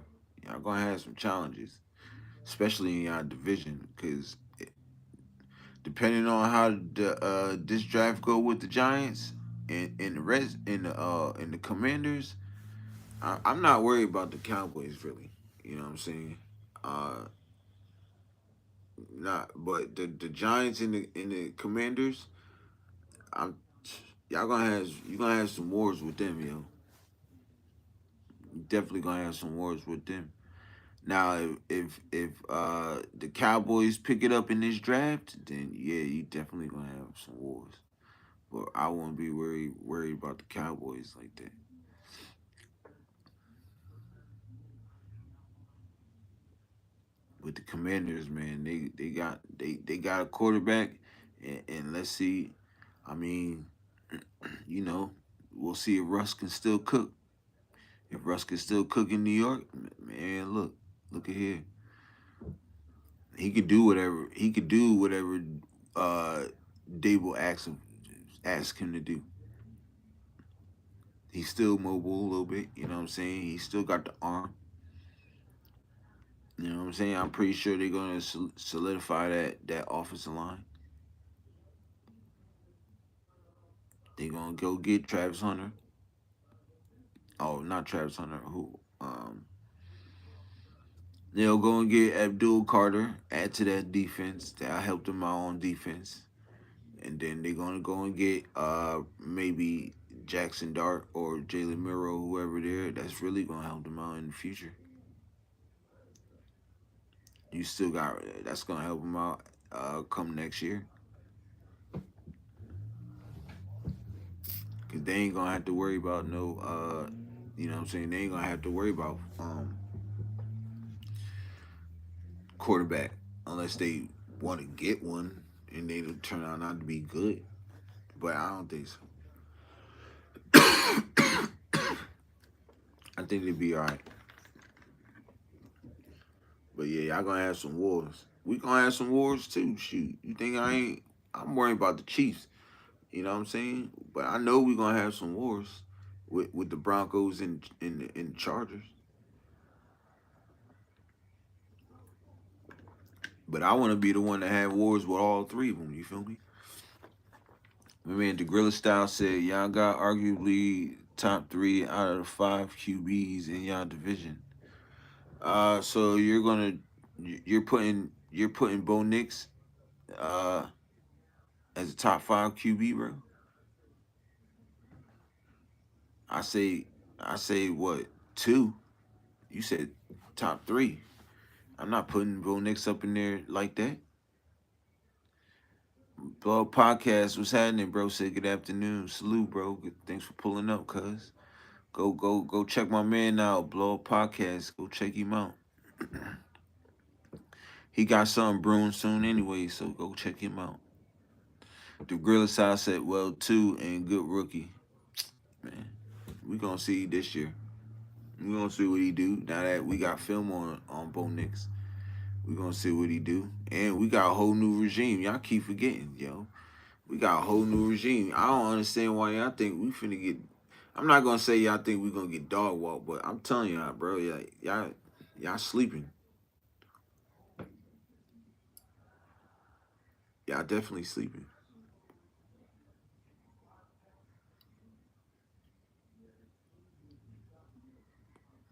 Y'all gonna have some challenges, especially in y'all division, because depending on how the this draft go with the Giants and the rest in the Commanders, I'm not worried about the Cowboys really. You know what I'm saying? Uh, Not, but the Giants and the Commanders, I'm y'all gonna have you gonna have some wars with them, yo. You definitely gonna have some wars with them. Now, if the Cowboys pick it up in this draft, then yeah, you definitely gonna have some wars. But I won't be worried about the Cowboys like that. With the Commanders, man, they got a quarterback, and let's see. I mean, you know, we'll see if Russ can still cook. If Russ can still cook in New York, man, look at here. He could do whatever. He could do whatever uh, Dable ask him to do. He's still mobile a little bit. You know what I'm saying? He still got the arm. You know what I'm saying? I'm pretty sure they're gonna solidify that offensive line. They're gonna go get Travis Hunter. Oh, not Travis Hunter. Who? They'll go and get Abdul Carter. Add to that defense. That'll help them out on defense. And then they're gonna go and get maybe Jackson Dart or Jalen Miro, whoever there. That's really gonna help them out in the future. You still got that's gonna help them out come next year, cause they ain't gonna have to worry about no you know what I'm saying, they ain't gonna have to worry about quarterback unless they want to get one and they turn out not to be good. But I don't think so. I think they'd be all right. But yeah, y'all gonna have some wars. We gonna have some wars too. Shoot, you think I ain't? I'm worrying about the Chiefs. You know what I'm saying? But I know we gonna have some wars with the Broncos and the Chargers. But I want to be the one that have wars with all three of them. You feel me? My man, the Gorilla Style said y'all got arguably top three out of the five QBs in y'all division. So you're putting Bo Nix uh as a top five QB, bro. I say I say what, two? You said top three. I'm not putting Bo Nix up in there like that. Blog podcast, what's happening, bro? Say good afternoon. Salute, bro. Thanks for pulling up, cuz. Go check my man out, Blog Podcast. Go check him out. He got something brewing soon anyway, so go check him out. The Gorilla Side said, well, two and good rookie. Man, we gonna see this year. We gonna see what he do now that we got film on Bo Nix. We gonna see what he do. And we got a whole new regime. Y'all keep forgetting, yo. We got a whole new regime. I don't understand why y'all think we finna get. I'm not gonna say y'all think we gonna get dog walk, but I'm telling y'all, bro, y'all sleeping. Y'all definitely sleeping.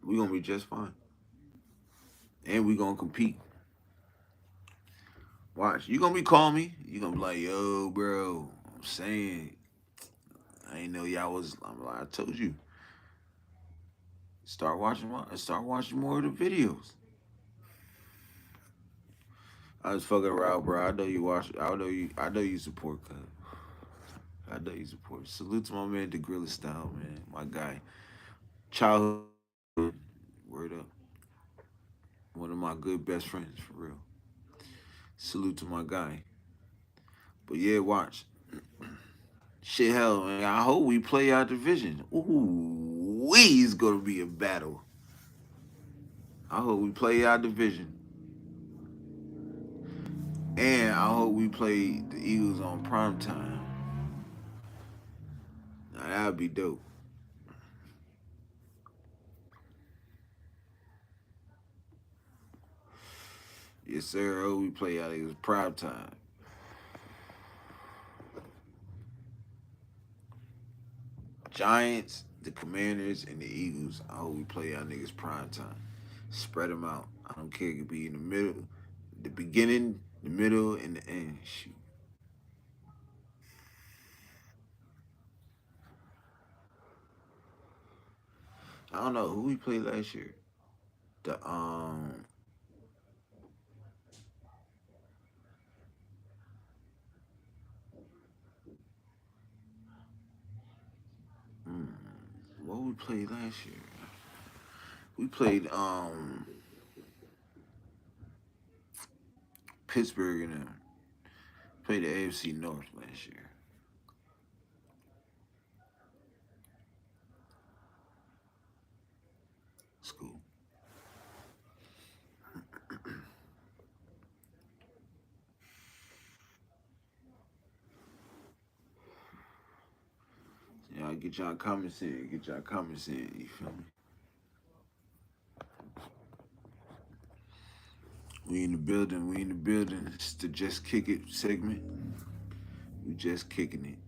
We gonna be just fine, and we gonna compete. Watch, you gonna be calling me. You gonna be like, yo, bro. I'm saying, I ain't know y'all was. I'm like, I told you. Start watching more of the videos. I was fucking around, bro. I know you watch. I know you support, cuz. I know you support. Salute to my man, the Gorilla Style, man. My guy. Childhood. Word up. One of my good best friends, for real. Salute to my guy. But yeah, watch. Shit, hell, man. I hope we play our division. Ooh, it's gonna be a battle. I hope we play our division. And I hope we play the Eagles on prime time. Now that'd be dope. Yes, sir. I hope we play out Eagles prime time. Giants, the Commanders, and the Eagles. I hope we play our niggas prime time. Spread them out. I don't care. It could be in the middle, the beginning, the middle, and the end. Shoot. I don't know who we played last year. The hmm, what we played last year? We played Pittsburgh and them. Played the AFC North last year. School. Y'all get y'all comments in. Get y'all comments in. You feel me? We in the building. We in the building. It's the Just Kick It segment. We just kicking it.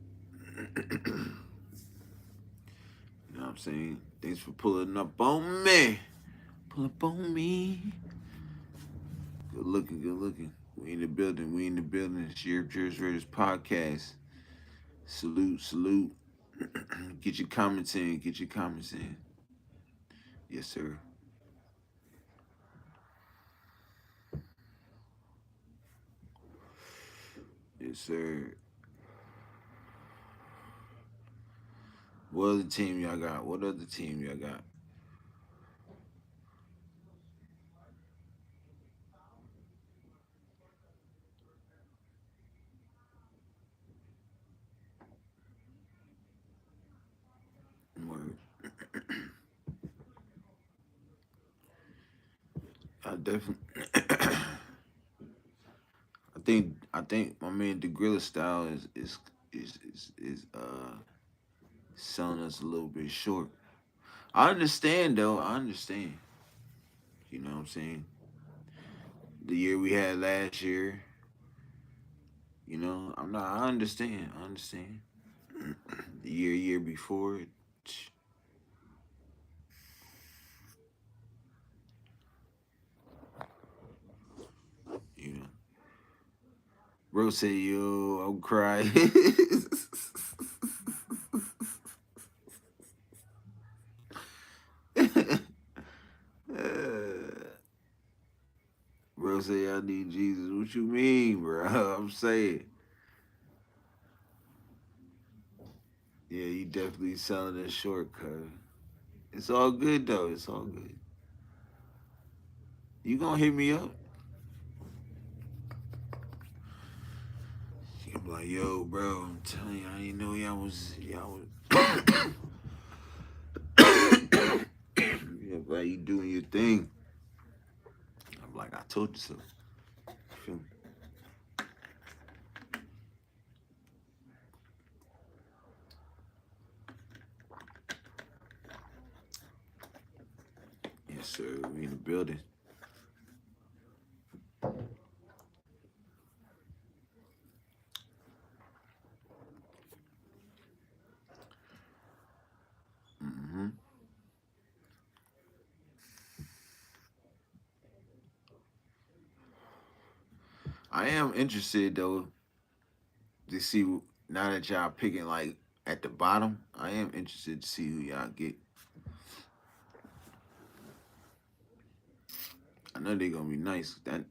You know what I'm saying? Thanks for pulling up on me. Pull up on me. Good looking, good looking. We in the building. We in the building. It's TheYurpJerz Raiders Podcast. Salute, salute. Get your comments in. Get your comments in. Yes, sir. Yes, sir. What other team y'all got? What other team y'all got? Word. I definitely. I think my man the Gorilla Style is selling us a little bit short. I understand though. I understand. You know what I'm saying? The year we had last year. You know, I'm not. I understand. I understand. The year before. You know, bro say yo, I'm crying. Bro say I need Jesus. What you mean, bro? I'm saying. Yeah, you definitely selling a short, cuz. It's all good though. It's all good. You gonna hit me up? I'm like, yo, bro, I'm telling you, I didn't know y'all was yeah, like you doing your thing. I'm like, I Told you so. Feel me? Yes, sir. We in the building. Mm-hmm. I am interested though to see now that y'all picking like at the bottom. I am interested to see who y'all get. I know they gonna be nice. That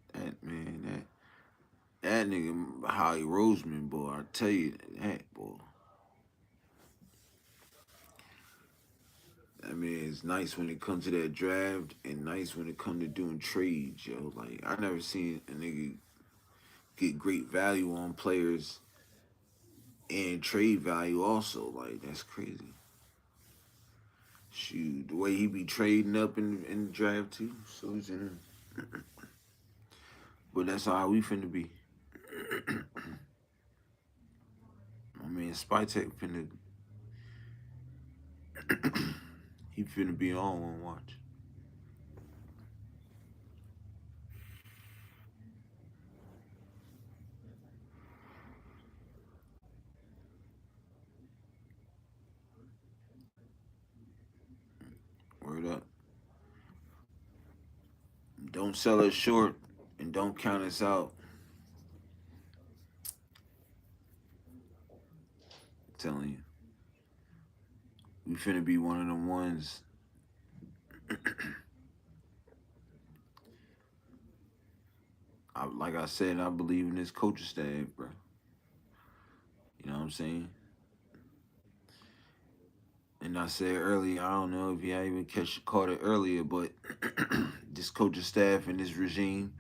man, that nigga Holly Roseman, boy. I tell you that boy. I mean, it's nice when it comes to that draft, and nice when it comes to doing trades, yo. Like I never seen a nigga get great value on players and trade value also. Like that's crazy. Shoot, the way he be trading up in the draft too. So he's in. But that's how we finna be. I mean, Spytech finna he finna be on one watch. Word up. Don't sell us short and don't count us out. I'm telling you, we finna be one of them ones. Like I said, I believe in this coaching staff, bro. You know what I'm saying? And I said earlier, I don't know if y'all even caught it earlier, but this coaching staff and this regime,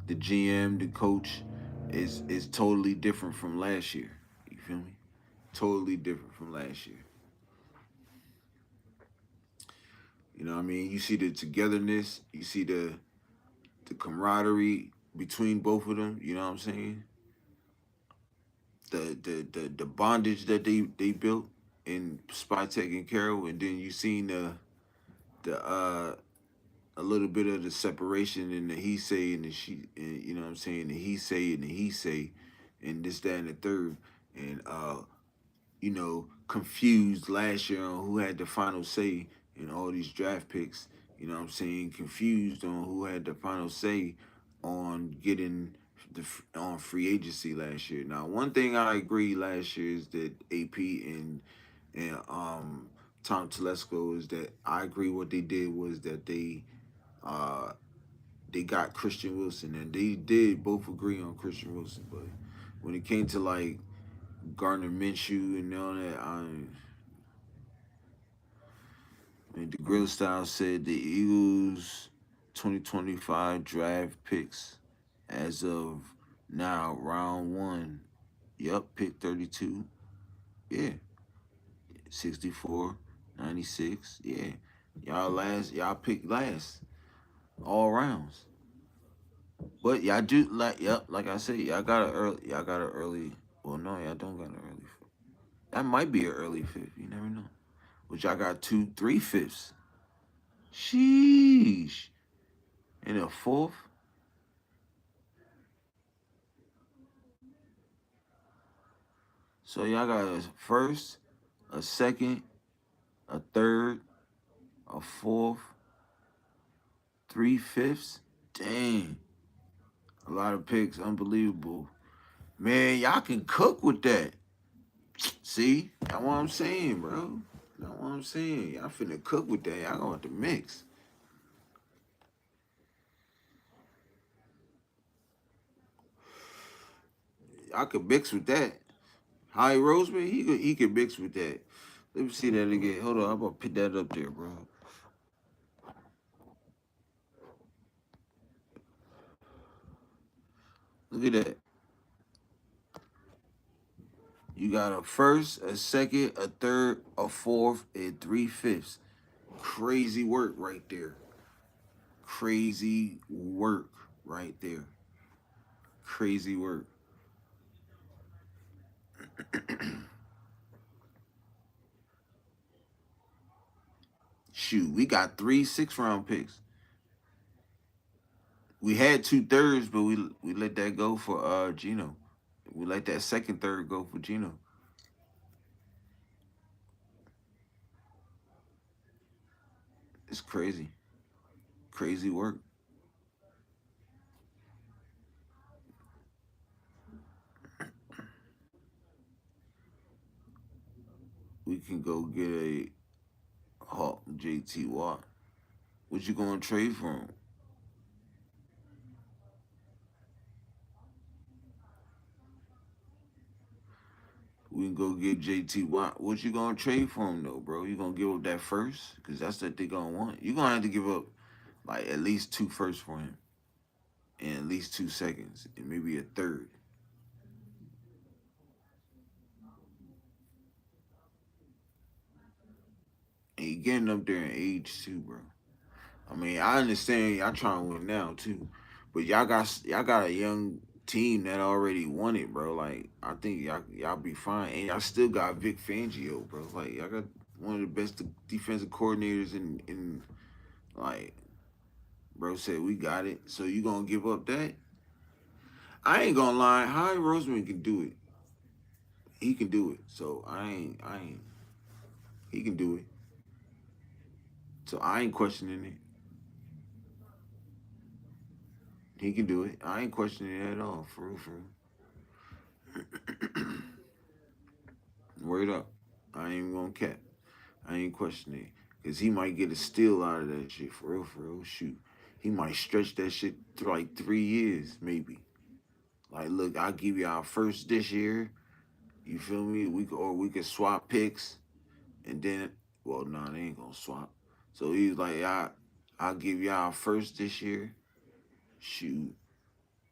the GM, the coach, is totally different from last year. You feel me? Totally different from last year. You know what I mean? You see the togetherness, you see the camaraderie between both of them. You know what I'm saying? The bondage that they built in Spytech and Carroll, and then you seen the a little bit of the separation in the he say and the she, and, you know what I'm saying? The he say and the he say, and this, that, and the third, and confused last year on who had the final say in all these draft picks. You know what I'm saying? Confused on who had the final say on getting on free agency last year. Now, one thing I agree last year is that AP and Tom Telesco is that I agree what they did was that uh they got Christian Wilson, and they did both agree on Christian Wilson. But when it came to like Gardner Minshew and all that, the Grill Style said the Eagles 2025 draft picks as of now, round one. Yep, pick 32. Yeah. 64, 96. Yeah. Y'all picked last. All rounds. But y'all do like I said, y'all got an early well no, y'all don't got an early fifth. That might be an early fifth, you never know. But y'all got two, three fifths. Sheesh. And a fourth. So y'all got a first, a second, a third, a fourth, three fifths. Dang. A lot of picks, unbelievable. Man, y'all can cook with that. See? That's what I'm saying, bro. That's what I'm saying. Y'all finna cook with that. Y'all gonna have to mix. Y'all could mix with that. Howie Roseman, he could mix with that. Let me see that again. Hold on, I'm gonna put that up there, bro. Look at that. You got a first, a second, a third, a fourth, and three fifths. Crazy work right there. Crazy work. right there. Crazy work. Shoot, we got 3 6 round picks. We had 2 thirds, but we let that go for Gino. We let that second third go for Gino. It's crazy. Crazy work. We can go get a Hawk JT Watt. What you gonna trade for him? We can go get JT Watt. What you gonna trade for him though, bro? You gonna give up that first? Cause that's what they gonna want. You gonna have to give up like at least 2 firsts for him, and at least 2 seconds, and maybe a third. And you getting up there in age too, bro. I mean, I understand y'all trying to win now too, but y'all got a young team that already won it, bro. Like I think y'all be fine, and y'all still got Vic Fangio, bro. Like y'all got one of the best defensive coordinators in like, bro said we got it. So you gonna give up that? I ain't gonna lie, Howie Roseman can do it. He can do it. So I ain't. He can do it. So I ain't questioning it. He can do it. I ain't questioning it at all. For real, for real. Word up. I ain't even gonna cap. I ain't questioning it. Cause he might get a steal out of that shit. For real, for real. Shoot. He might stretch that shit through like 3 years, maybe. Like, look, I'll give y'all first this year. You feel me? We could swap picks, and then, well, nah, they ain't gonna swap. So he's like, I'll give y'all first this year. Shoot,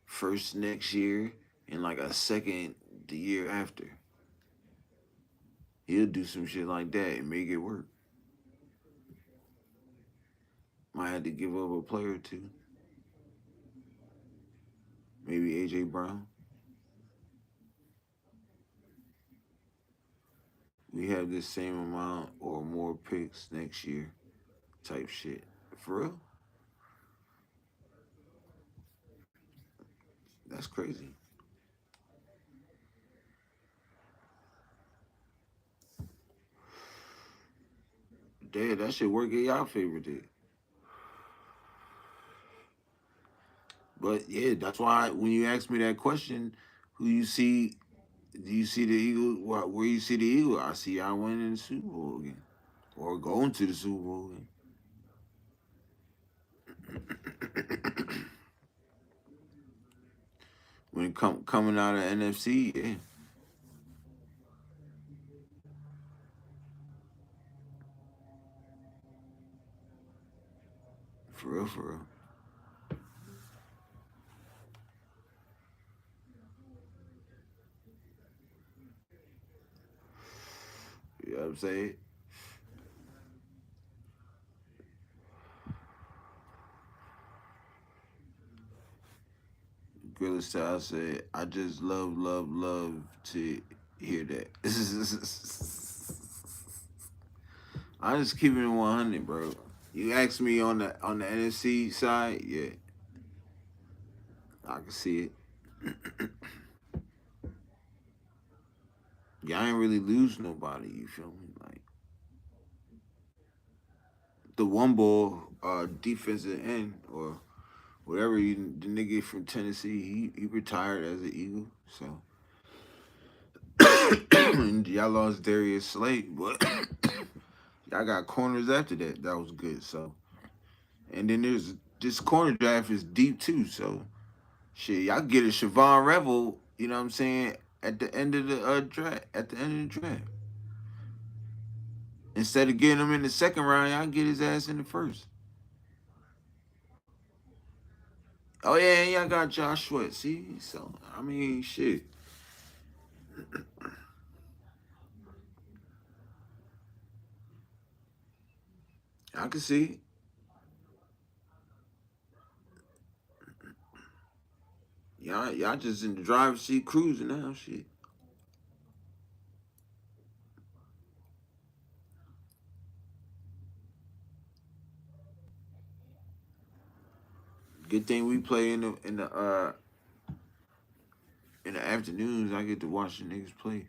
first next year, and like a second the year after. He'll do some shit like that and make it work. Might have to give up a player or two. Maybe AJ Brown. We have the same amount or more picks next year, type shit. For real? That's crazy. Damn, that shit work in y'all favor, dude. But yeah, that's why when you ask me that question, who you see, do you see the Eagles? Where you see the Eagles? I see y'all winning the Super Bowl again, or going to the Super Bowl again. When it coming out of NFC, yeah, for real, for real. You know what I'm saying? Gorilla Style said, I just love to hear that. I just keep it 100, bro. You ask me on the NFC side, yeah, I can see it. Y'all ain't really lose nobody. You feel me? Like the one ball defensive end or whatever the nigga from Tennessee, he retired as an Eagle. So and y'all lost Darius Slade, but y'all got corners after that. That was good. So and then there's this corner draft is deep too. So shit, y'all get a Siobhan Revel. You know what I'm saying? At the end of the draft, at the end of the draft, instead of getting him in the second round, y'all get his ass in the first. Oh yeah, and y'all got Josh Sweat. See, so I mean, shit. I can see. Y'all just in the driver's seat cruising now, shit. Good thing we play in the afternoons. I get to watch the niggas play.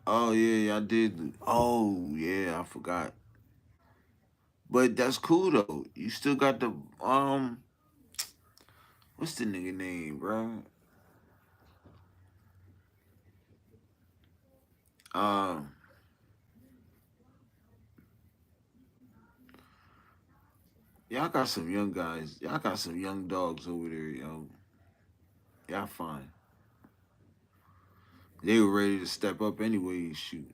Oh yeah, I did. Oh yeah, I forgot. But that's cool though. You still got the what's the nigga name, bro? Um, y'all got some young guys. Y'all got some young dogs over there, yo. Y'all fine. They were ready to step up anyway. Shoot,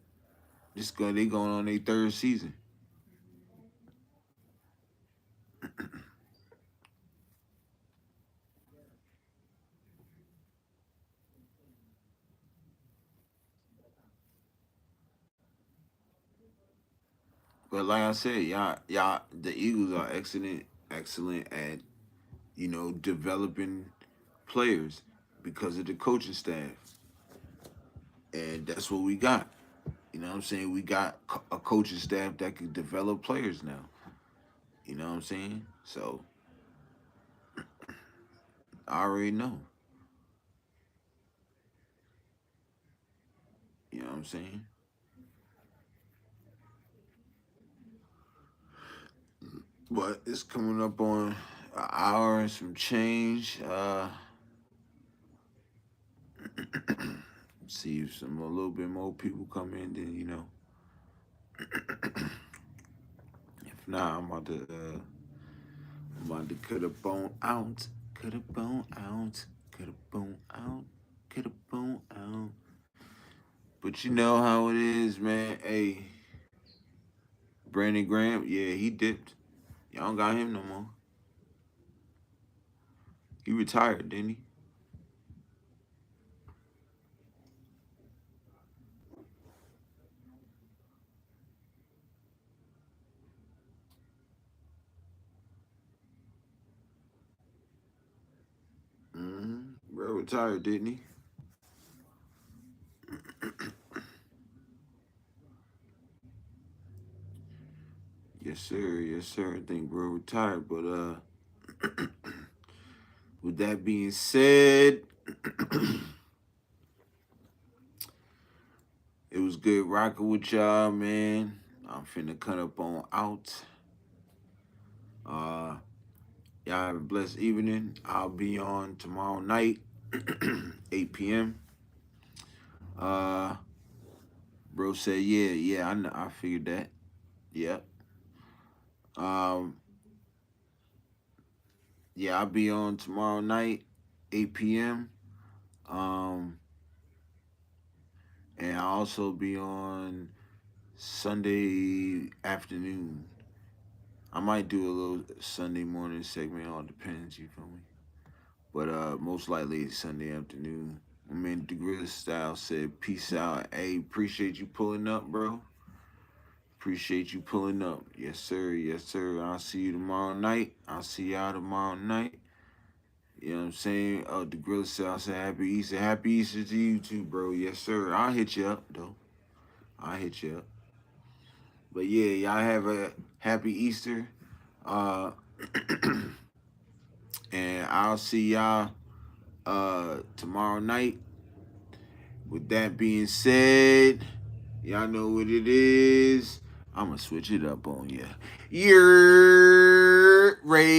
they going on their third season. But like I said, the Eagles are excellent at developing players because of the coaching staff, and that's what we got. You know what I'm saying? We got a coaching staff that can develop players now. You know what I'm saying? So I already know. You know what I'm saying? But it's coming up on an hour and some change. See if a little bit more people come in, then If not, I'm about to cut a bone out, cut a bone out, cut a bone out, cut a bone out. But you know how it is, man. Hey, Brandon Graham, yeah, he dipped. Y'all don't got him no more. He retired, didn't he? Bro retired, didn't he? Yes, sir. Yes, sir. I think bro retired. But with that being said, it was good rocking with y'all, man. I'm finna cut up on out. Uh, y'all have a blessed evening. I'll be on tomorrow night, 8 p.m. Uh, bro said, yeah, I know, I figured that. Yep. Um, yeah, I'll be on tomorrow night, 8 p.m. Um, and I'll also be on Sunday afternoon. I might do a little Sunday morning segment. All depends. You feel me? But most likely it's Sunday afternoon. I mean, the Gorilla Style said, "Peace out." Hey, appreciate you pulling up, bro. Appreciate you pulling up. Yes, sir. Yes, sir. I'll see you tomorrow night. I'll see y'all tomorrow night. You know what I'm saying? The Gorilla Style said, "Happy Easter." Happy Easter to you too, bro. Yes, sir. I'll hit you up though. I'll hit you up. But yeah, y'all have a happy Easter. Uh, and I'll see y'all tomorrow night. With that being said, y'all know what it is. I'm gonna switch it up on ya. Your Raiders.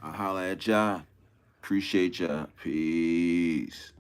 I'll holla at y'all. Appreciate y'all. Peace.